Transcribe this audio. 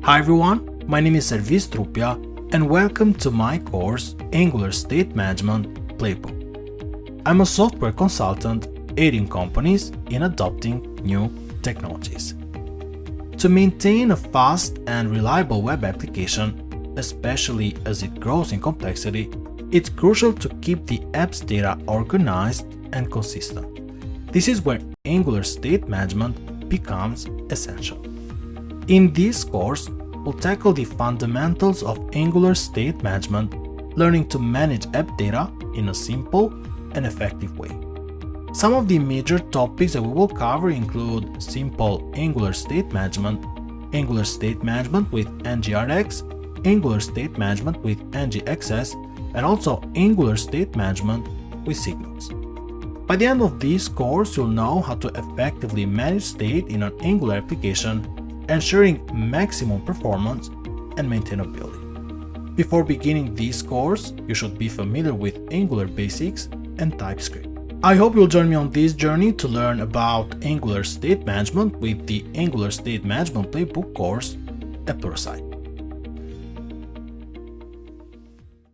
Hi everyone, my name is Servis Trupia and welcome to my course Angular State Management Playbook. I'm a software consultant aiding companies in adopting new technologies. To maintain a fast and reliable web application, especially as it grows in complexity, it's crucial to keep the app's data organized and consistent. This is where Angular State Management becomes essential. In this course, we'll tackle the fundamentals of Angular State Management, learning to manage app data in a simple and effective way. Some of the major topics that we will cover include simple Angular State Management, Angular State Management with NGRX, Angular State Management with NGXS, and also Angular State Management with Signals. By the end of this course, you'll know how to effectively manage state in an Angular application, ensuring maximum performance and maintainability. Before beginning this course, you should be familiar with Angular basics and TypeScript. I hope you'll join me on this journey to learn about Angular State Management with the Angular State Management Playbook course at Pluralsight.